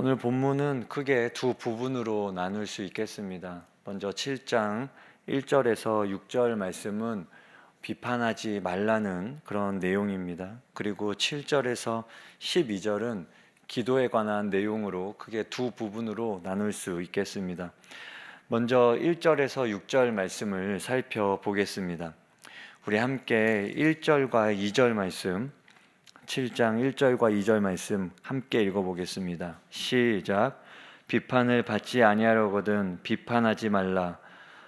오늘 본문은 크게 두 부분으로 나눌 수 있겠습니다. 먼저 7장 1절에서 6절 말씀은 비판하지 말라는 그런 내용입니다. 그리고 7절에서 12절은 기도에 관한 내용으로 크게 두 부분으로 나눌 수 있겠습니다. 먼저 1절에서 6절 말씀을 살펴보겠습니다. 우리 함께 1절과 2절 말씀, 7장 1절과 2절 말씀 함께 읽어보겠습니다. 시작. 비판을 받지 아니하려거든 비판하지 말라.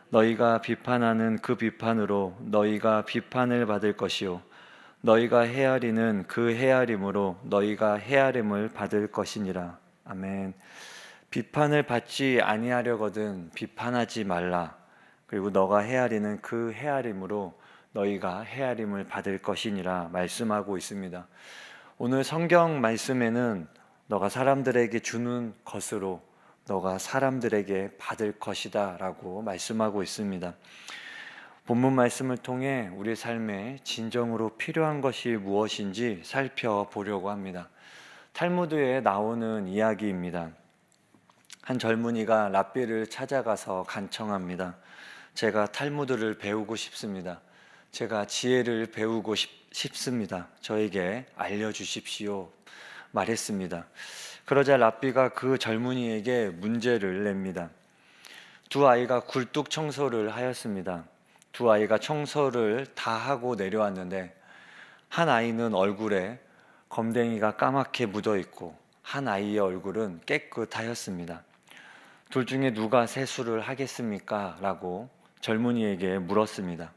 너희가 비판하는 그 비판으로 너희가 비판을 받을 것이요 너희가 헤아리는 그 헤아림으로 너희가 헤아림을 받을 것이니라. 아멘. 비판을 받지 아니하려거든 비판하지 말라. 그리고 너가 헤아리는 그 헤아림으로 너희가 헤아림을 받을 것이니라 말씀하고 있습니다. 오늘 성경 말씀에는 너가 사람들에게 주는 것으로 너가 사람들에게 받을 것이다 라고 말씀하고 있습니다. 본문 말씀을 통해 우리 삶에 진정으로 필요한 것이 무엇인지 살펴보려고 합니다. 탈무드에 나오는 이야기입니다. 한 젊은이가 랍비를 찾아가서 간청합니다. 제가 탈무드를 배우고 싶습니다. 제가 지혜를 배우고 싶습니다. 저에게 알려주십시오. 말했습니다. 그러자 랍비가 그 젊은이에게 문제를 냅니다. 두 아이가 굴뚝 청소를 하였습니다. 두 아이가 청소를 다 하고 내려왔는데 한 아이는 얼굴에 검댕이가 까맣게 묻어 있고 한 아이의 얼굴은 깨끗하였습니다. 둘 중에 누가 세수를 하겠습니까? 라고 젊은이에게 물었습니다.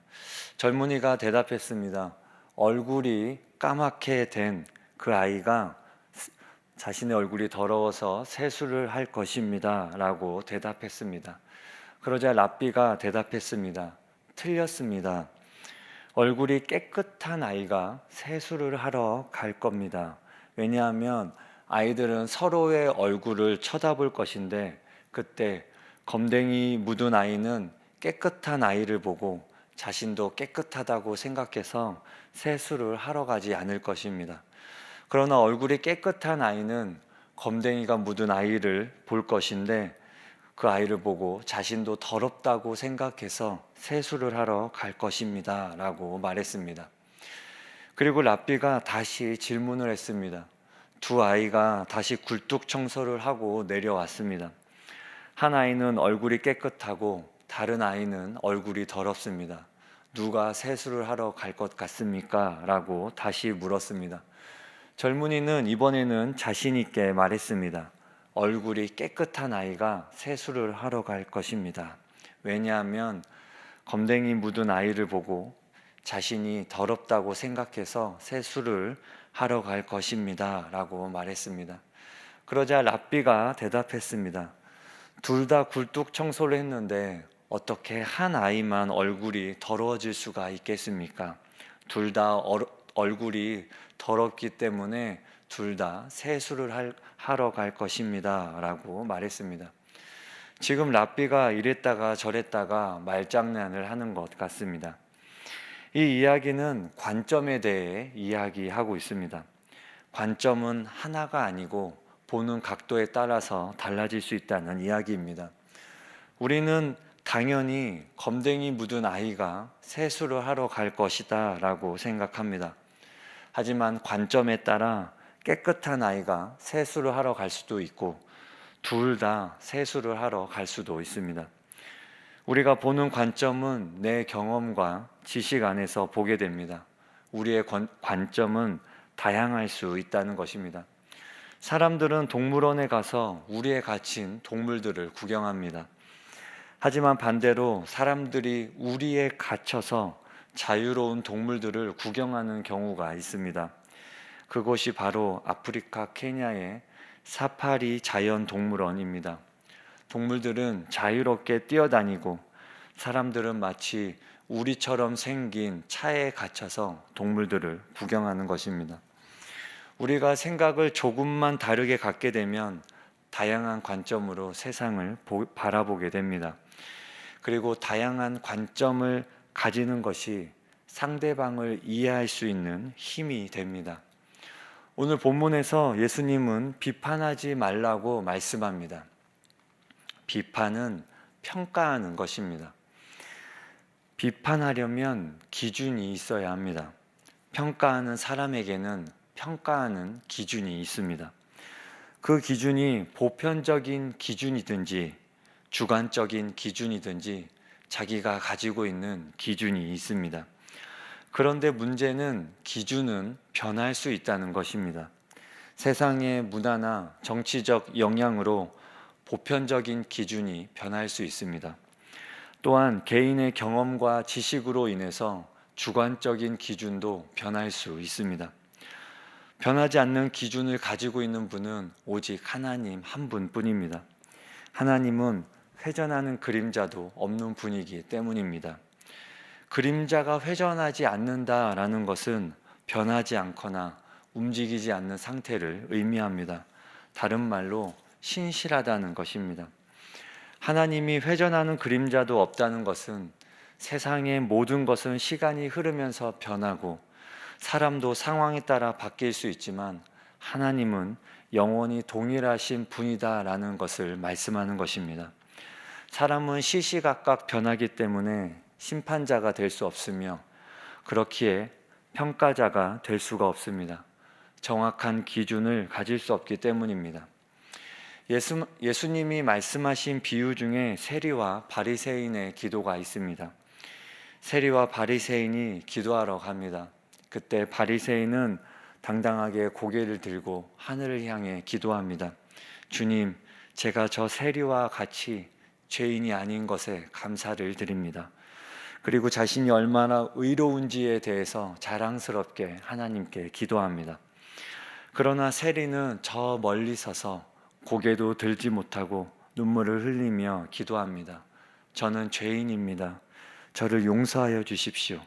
젊은이가 대답했습니다. 얼굴이 까맣게 된 그 아이가 자신의 얼굴이 더러워서 세수를 할 것입니다. 라고 대답했습니다. 그러자 랍비가 대답했습니다. 틀렸습니다. 얼굴이 깨끗한 아이가 세수를 하러 갈 겁니다. 왜냐하면 아이들은 서로의 얼굴을 쳐다볼 것인데 그때 검댕이 묻은 아이는 깨끗한 아이를 보고 자신도 깨끗하다고 생각해서 세수를 하러 가지 않을 것입니다. 그러나 얼굴이 깨끗한 아이는 검댕이가 묻은 아이를 볼 것인데 그 아이를 보고 자신도 더럽다고 생각해서 세수를 하러 갈 것입니다. 라고 말했습니다. 그리고 랍비가 다시 질문을 했습니다. 두 아이가 다시 굴뚝 청소를 하고 내려왔습니다. 한 아이는 얼굴이 깨끗하고 다른 아이는 얼굴이 더럽습니다. 누가 세수를 하러 갈 것 같습니까? 라고 다시 물었습니다. 젊은이는 이번에는 자신 있게 말했습니다. 얼굴이 깨끗한 아이가 세수를 하러 갈 것입니다. 왜냐하면 검댕이 묻은 아이를 보고 자신이 더럽다고 생각해서 세수를 하러 갈 것입니다. 라고 말했습니다. 그러자 랍비가 대답했습니다. 둘 다 굴뚝 청소를 했는데 어떻게 한 아이만 얼굴이 더러워질 수가 있겠습니까? 둘 다 얼굴이 더럽기 때문에 둘 다 세수를 하러 갈 것입니다. 라고 말했습니다. 지금 랍비가 이랬다가 저랬다가 말장난을 하는 것 같습니다. 이 이야기는 관점에 대해 이야기하고 있습니다. 관점은 하나가 아니고 보는 각도에 따라서 달라질 수 있다는 이야기입니다. 우리는 당연히 검댕이 묻은 아이가 세수를 하러 갈 것이다 라고 생각합니다. 하지만 관점에 따라 깨끗한 아이가 세수를 하러 갈 수도 있고 둘 다 세수를 하러 갈 수도 있습니다. 우리가 보는 관점은 내 경험과 지식 안에서 보게 됩니다. 우리의 관점은 다양할 수 있다는 것입니다. 사람들은 동물원에 가서 우리에 갇힌 동물들을 구경합니다. 하지만 반대로 사람들이 우리에 갇혀서 자유로운 동물들을 구경하는 경우가 있습니다. 그곳이 바로 아프리카 케냐의 사파리 자연동물원입니다. 동물들은 자유롭게 뛰어다니고 사람들은 마치 우리처럼 생긴 차에 갇혀서 동물들을 구경하는 것입니다. 우리가 생각을 조금만 다르게 갖게 되면 다양한 관점으로 세상을 바라보게 됩니다. 그리고 다양한 관점을 가지는 것이 상대방을 이해할 수 있는 힘이 됩니다. 오늘 본문에서 예수님은 비판하지 말라고 말씀합니다. 비판은 평가하는 것입니다. 비판하려면 기준이 있어야 합니다. 평가하는 사람에게는 평가하는 기준이 있습니다. 그 기준이 보편적인 기준이든지 주관적인 기준이든지 자기가 가지고 있는 기준이 있습니다. 그런데 문제는 기준은 변할 수 있다는 것입니다. 세상의 문화나 정치적 영향으로 보편적인 기준이 변할 수 있습니다. 또한 개인의 경험과 지식으로 인해서 주관적인 기준도 변할 수 있습니다. 변하지 않는 기준을 가지고 있는 분은 오직 하나님 한 분뿐입니다. 하나님은 회전하는 그림자도 없는 분이기 때문입니다. 그림자가 회전하지 않는다라는 것은 변하지 않거나 움직이지 않는 상태를 의미합니다. 다른 말로 신실하다는 것입니다. 하나님이 회전하는 그림자도 없다는 것은 세상의 모든 것은 시간이 흐르면서 변하고 사람도 상황에 따라 바뀔 수 있지만 하나님은 영원히 동일하신 분이다라는 것을 말씀하는 것입니다. 사람은 시시각각 변하기 때문에 심판자가 될 수 없으며 그렇기에 평가자가 될 수가 없습니다. 정확한 기준을 가질 수 없기 때문입니다. 예수님이 말씀하신 비유 중에 세리와 바리새인의 기도가 있습니다. 세리와 바리새인이 기도하러 갑니다. 그때 바리새인은 당당하게 고개를 들고 하늘을 향해 기도합니다. 주님, 제가 저 세리와 같이 죄인이 아닌 것에 감사를 드립니다. 그리고 자신이 얼마나 의로운지에 대해서 자랑스럽게 하나님께 기도합니다. 그러나 세리는 저 멀리 서서 고개도 들지 못하고 눈물을 흘리며 기도합니다. 저는 죄인입니다. 저를 용서하여 주십시오.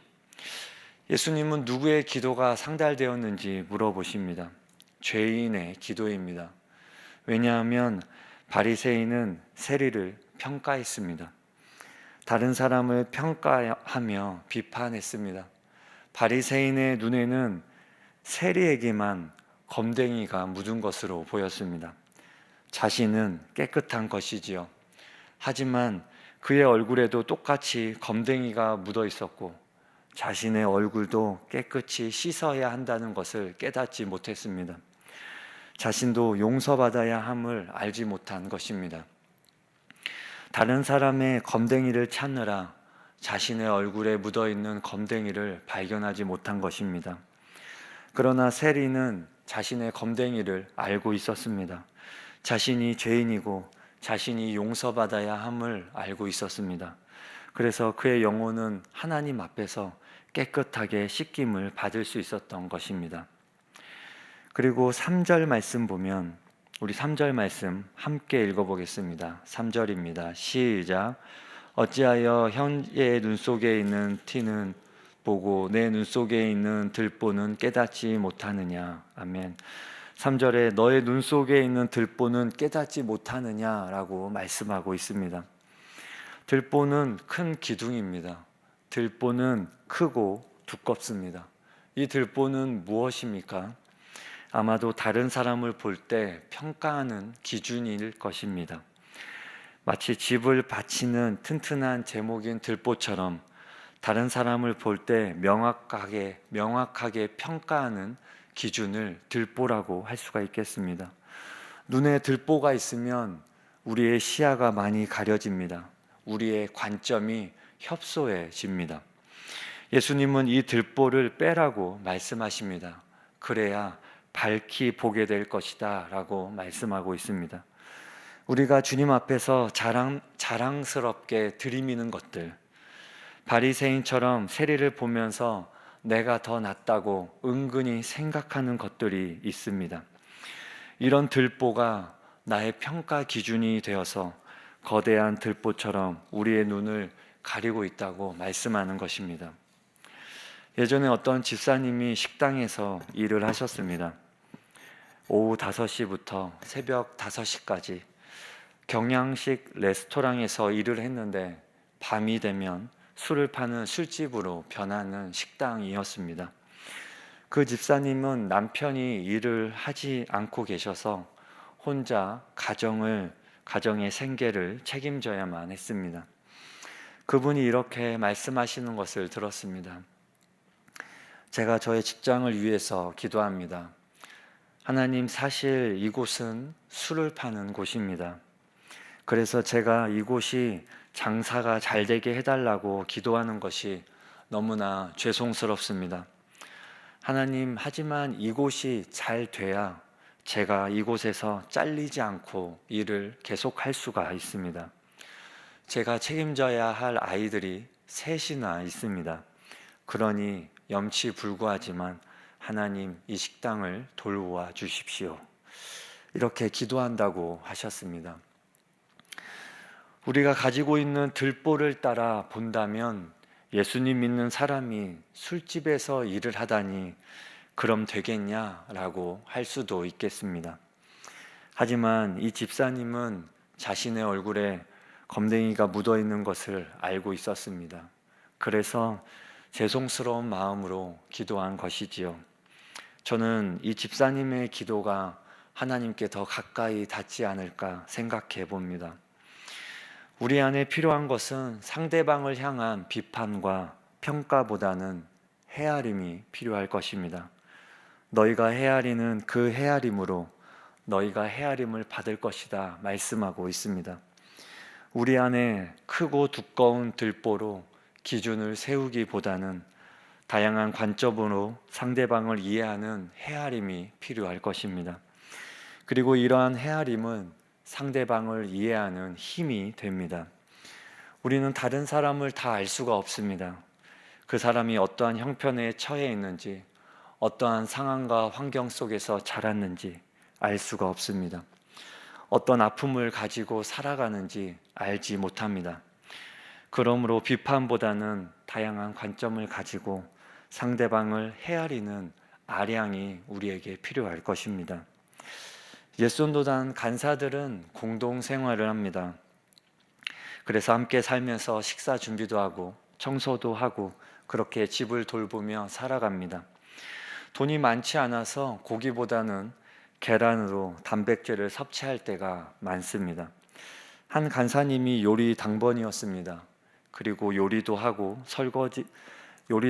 예수님은 누구의 기도가 상달되었는지 물어보십니다. 죄인의 기도입니다. 왜냐하면 바리새인은 세리를 평가했습니다. 다른 사람을 평가하며 비판했습니다. 바리새인의 눈에는 세리에게만 검댕이가 묻은 것으로 보였습니다. 자신은 깨끗한 것이지요. 하지만 그의 얼굴에도 똑같이 검댕이가 묻어 있었고 자신의 얼굴도 깨끗이 씻어야 한다는 것을 깨닫지 못했습니다. 자신도 용서받아야 함을 알지 못한 것입니다. 다른 사람의 검댕이를 찾느라 자신의 얼굴에 묻어있는 검댕이를 발견하지 못한 것입니다. 그러나 세리는 자신의 검댕이를 알고 있었습니다. 자신이 죄인이고 자신이 용서받아야 함을 알고 있었습니다. 그래서 그의 영혼은 하나님 앞에서 깨끗하게 씻김을 받을 수 있었던 것입니다. 그리고 3절 말씀 보면 우리 3절 말씀 함께 읽어보겠습니다. 3절입니다. 시작. 어찌하여 형의 눈 속에 있는 티는 보고 내 눈 속에 있는 들보는 깨닫지 못하느냐. 아멘. 3절에 너의 눈 속에 있는 들보는 깨닫지 못하느냐라고 말씀하고 있습니다. 들보는 큰 기둥입니다. 들보는 크고 두껍습니다. 이 들보는 무엇입니까? 아마도 다른 사람을 볼 때 평가하는 기준일 것입니다. 마치 집을 받치는 튼튼한 제목인 들보처럼 다른 사람을 볼 때 명확하게 평가하는 기준을 들보라고 할 수가 있겠습니다. 눈에 들보가 있으면 우리의 시야가 많이 가려집니다. 우리의 관점이 협소해집니다. 예수님은 이 들보를 빼라고 말씀하십니다. 그래야 밝히 보게 될 것이다 라고 말씀하고 있습니다. 우리가 주님 앞에서 자랑스럽게 들이미는 것들, 바리새인처럼 세리를 보면서 내가 더 낫다고 은근히 생각하는 것들이 있습니다. 이런 들보가 나의 평가 기준이 되어서 거대한 들보처럼 우리의 눈을 가리고 있다고 말씀하는 것입니다. 예전에 어떤 집사님이 식당에서 일을 하셨습니다. 오후 5시부터 새벽 5시까지 경양식 레스토랑에서 일을 했는데 밤이 되면 술을 파는 술집으로 변하는 식당이었습니다. 그 집사님은 남편이 일을 하지 않고 계셔서 혼자 가정의 생계를 책임져야만 했습니다. 그분이 이렇게 말씀하시는 것을 들었습니다. 제가 저의 직장을 위해서 기도합니다. 하나님, 사실 이곳은 술을 파는 곳입니다. 그래서 제가 이곳이 장사가 잘 되게 해달라고 기도하는 것이 너무나 죄송스럽습니다. 하나님, 하지만 이곳이 잘 돼야 제가 이곳에서 잘리지 않고 일을 계속할 수가 있습니다. 제가 책임져야 할 아이들이 셋이나 있습니다. 그러니 염치불구하지만 하나님, 이 식당을 돌보아 주십시오. 이렇게 기도한다고 하셨습니다. 우리가 가지고 있는 들보를 따라 본다면 예수님 믿는 사람이 술집에서 일을 하다니 그럼 되겠냐라고 할 수도 있겠습니다. 하지만 이 집사님은 자신의 얼굴에 검댕이가 묻어 있는 것을 알고 있었습니다. 그래서 죄송스러운 마음으로 기도한 것이지요. 저는 이 집사님의 기도가 하나님께 더 가까이 닿지 않을까 생각해 봅니다. 우리 안에 필요한 것은 상대방을 향한 비판과 평가보다는 헤아림이 필요할 것입니다. 너희가 헤아리는 그 헤아림으로 너희가 헤아림을 받을 것이다 말씀하고 있습니다. 우리 안에 크고 두꺼운 들보로 기준을 세우기보다는 다양한 관점으로 상대방을 이해하는 헤아림이 필요할 것입니다. 그리고 이러한 헤아림은 상대방을 이해하는 힘이 됩니다. 우리는 다른 사람을 다 알 수가 없습니다. 그 사람이 어떠한 형편에 처해 있는지, 어떠한 상황과 환경 속에서 자랐는지 알 수가 없습니다. 어떤 아픔을 가지고 살아가는지 알지 못합니다. 그러므로 비판보다는 다양한 관점을 가지고 상대방을 헤아리는 아량이 우리에게 필요할 것입니다. 예수전도단 간사들은 공동 생활을 합니다. 그래서 함께 살면서 식사 준비도 하고 청소도 하고 그렇게 집을 돌보며 살아갑니다. 돈이 많지 않아서 고기보다는 계란으로 단백질을 섭취할 때가 많습니다. 한 간사님이 요리 당번이었습니다. 그리고 요리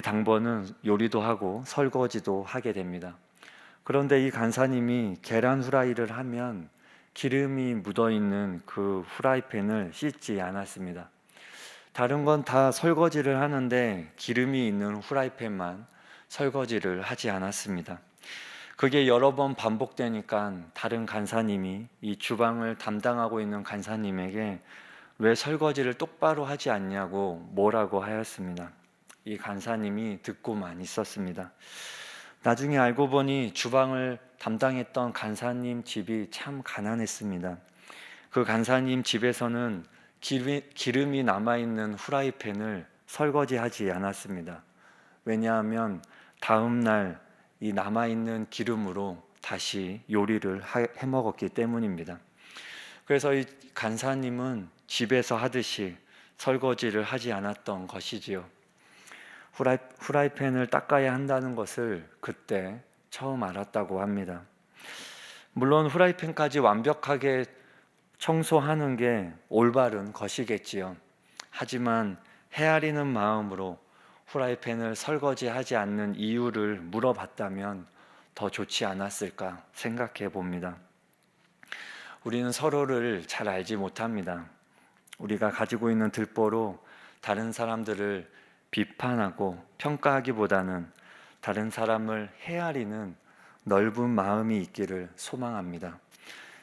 당번은 요리도 하고 설거지도 하게 됩니다. 그런데 이 간사님이 계란 후라이를 하면 기름이 묻어있는 그 후라이팬을 씻지 않았습니다. 다른 건 다 설거지를 하는데 기름이 있는 후라이팬만 설거지를 하지 않았습니다. 그게 여러 번 반복되니까 다른 간사님이 이 주방을 담당하고 있는 간사님에게 왜 설거지를 똑바로 하지 않냐고 뭐라고 하였습니다. 이 간사님이 듣고만 있었습니다. 나중에 알고 보니 주방을 담당했던 간사님 집이 참 가난했습니다. 그 간사님 집에서는 기름이 남아있는 후라이팬을 설거지하지 않았습니다. 왜냐하면 다음 날 이 남아있는 기름으로 다시 요리를 해먹었기 때문입니다. 그래서 이 간사님은 집에서 하듯이 설거지를 하지 않았던 것이지요. 후라이팬을 닦아야 한다는 것을 그때 처음 알았다고 합니다. 물론 후라이팬까지 완벽하게 청소하는 게 올바른 것이겠지요. 하지만 헤아리는 마음으로 후라이팬을 설거지하지 않는 이유를 물어봤다면 더 좋지 않았을까 생각해 봅니다. 우리는 서로를 잘 알지 못합니다. 우리가 가지고 있는 들보로 다른 사람들을 비판하고 평가하기보다는 다른 사람을 헤아리는 넓은 마음이 있기를 소망합니다.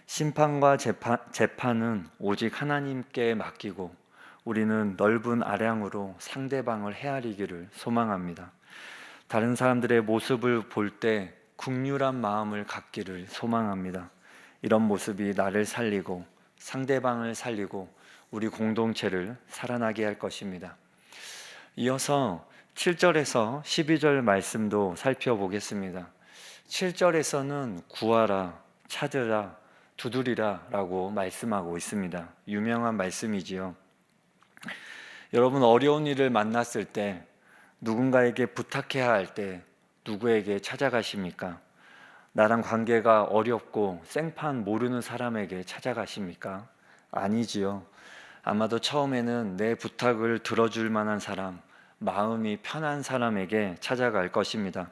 심판과 재판은 오직 하나님께 맡기고 우리는 넓은 아량으로 상대방을 헤아리기를 소망합니다. 다른 사람들의 모습을 볼 때 긍휼한 마음을 갖기를 소망합니다. 이런 모습이 나를 살리고 상대방을 살리고 우리 공동체를 살아나게 할 것입니다. 이어서 7절에서 12절 말씀도 살펴보겠습니다. 7절에서는 구하라, 찾으라, 두드리라 라고 말씀하고 있습니다. 유명한 말씀이지요. 여러분, 어려운 일을 만났을 때, 누군가에게 부탁해야 할 때, 누구에게 찾아가십니까? 나랑 관계가 어렵고 생판 모르는 사람에게 찾아가십니까? 아니지요. 아마도 처음에는 내 부탁을 들어줄 만한 사람, 마음이 편한 사람에게 찾아갈 것입니다.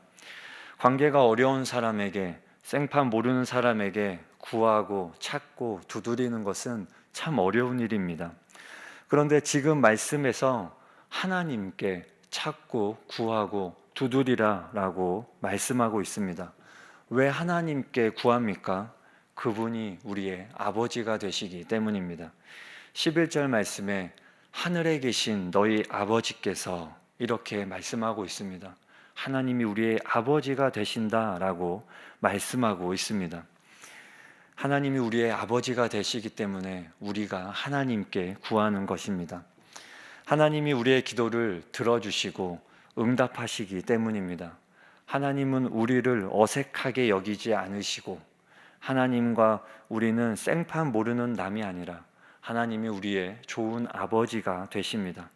관계가 어려운 사람에게, 생판 모르는 사람에게 구하고 찾고 두드리는 것은 참 어려운 일입니다. 그런데 지금 말씀에서 하나님께 찾고 구하고 두드리라 라고 말씀하고 있습니다. 왜 하나님께 구합니까? 그분이 우리의 아버지가 되시기 때문입니다. 11절 말씀에 하늘에 계신 너희 아버지께서 이렇게 말씀하고 있습니다. 하나님이 우리의 아버지가 되신다라고 말씀하고 있습니다. 하나님이 우리의 아버지가 되시기 때문에 우리가 하나님께 구하는 것입니다. 하나님이 우리의 기도를 들어주시고 응답하시기 때문입니다. 하나님은 우리를 어색하게 여기지 않으시고 하나님과 우리는 생판 모르는 남이 아니라 하나님이 우리의 좋은 아버지가 되십니다.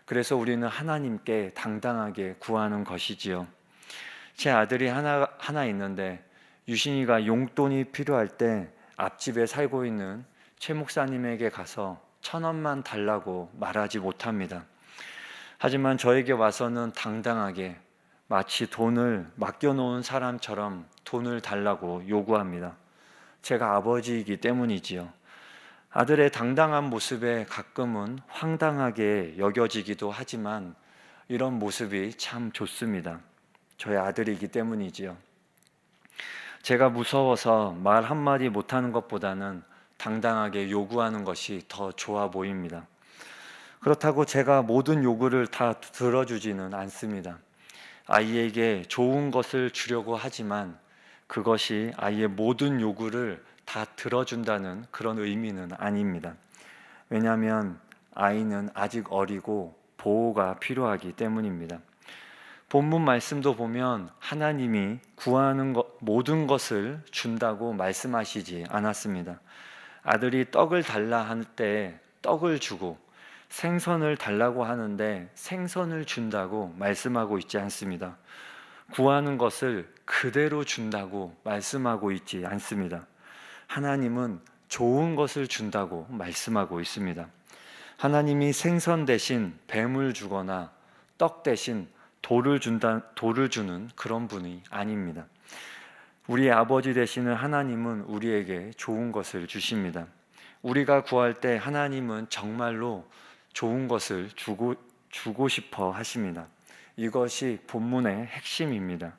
그래서 우리는 하나님께 당당하게 구하는 것이지요. 제 아들이 하나 있는데 유신이가 용돈이 필요할 때 앞집에 살고 있는 최 목사님에게 가서 1,000원만 달라고 말하지 못합니다. 하지만 저에게 와서는 당당하게 마치 돈을 맡겨놓은 사람처럼 돈을 달라고 요구합니다. 제가 아버지이기 때문이지요. 아들의 당당한 모습에 가끔은 황당하게 여겨지기도 하지만 이런 모습이 참 좋습니다. 저의 아들이기 때문이지요. 제가 무서워서 말 한마디 못하는 것보다는 당당하게 요구하는 것이 더 좋아 보입니다. 그렇다고 제가 모든 요구를 다 들어주지는 않습니다. 아이에게 좋은 것을 주려고 하지만 그것이 아이의 모든 요구를 다 들어준다는 그런 의미는 아닙니다. 왜냐하면 아이는 아직 어리고 보호가 필요하기 때문입니다. 본문 말씀도 보면 하나님이 구하는 모든 것을 준다고 말씀하시지 않았습니다. 아들이 떡을 달라 할 때 떡을 주고 생선을 달라고 하는데 생선을 준다고 말씀하고 있지 않습니다. 구하는 것을 그대로 준다고 말씀하고 있지 않습니다. 하나님은 좋은 것을 준다고 말씀하고 있습니다. 하나님이 생선 대신 뱀을 주거나 떡 대신 돌을 주는 그런 분이 아닙니다. 우리의 아버지 되시는 하나님은 우리에게 좋은 것을 주십니다. 우리가 구할 때 하나님은 정말로 좋은 것을 주고 싶어 하십니다. 이것이 본문의 핵심입니다.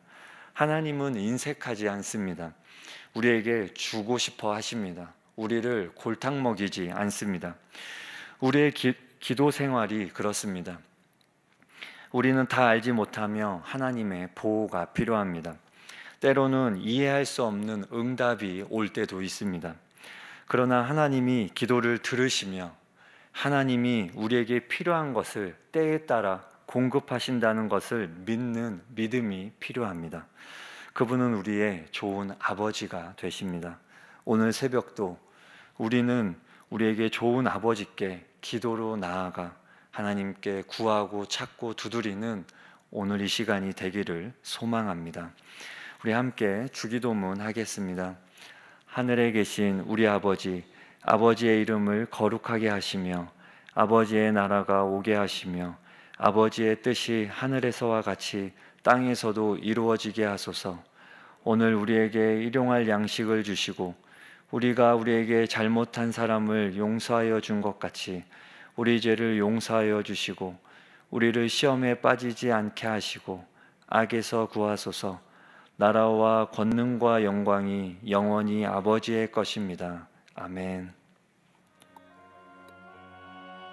하나님은 인색하지 않습니다. 우리에게 주고 싶어 하십니다. 우리를 골탕 먹이지 않습니다. 우리의 기도 생활이 그렇습니다. 우리는 다 알지 못하며 하나님의 보호가 필요합니다. 때로는 이해할 수 없는 응답이 올 때도 있습니다. 그러나 하나님이 기도를 들으시며 하나님이 우리에게 필요한 것을 때에 따라 공급하신다는 것을 믿는 믿음이 필요합니다. 그분은 우리의 좋은 아버지가 되십니다. 오늘 새벽도 우리는 우리에게 좋은 아버지께 기도로 나아가 하나님께 구하고 찾고 두드리는 오늘 이 시간이 되기를 소망합니다. 우리 함께 주기도문 하겠습니다. 하늘에 계신 우리 아버지, 아버지의 이름을 거룩하게 하시며 아버지의 나라가 오게 하시며 아버지의 뜻이 하늘에서와 같이 땅에서도 이루어지게 하소서. 오늘 우리에게 일용할 양식을 주시고 우리가 우리에게 잘못한 사람을 용서하여 준 것 같이 우리 죄를 용서하여 주시고 우리를 시험에 빠지지 않게 하시고 악에서 구하소서. 나라와 권능과 영광이 영원히 아버지의 것입니다. 아멘.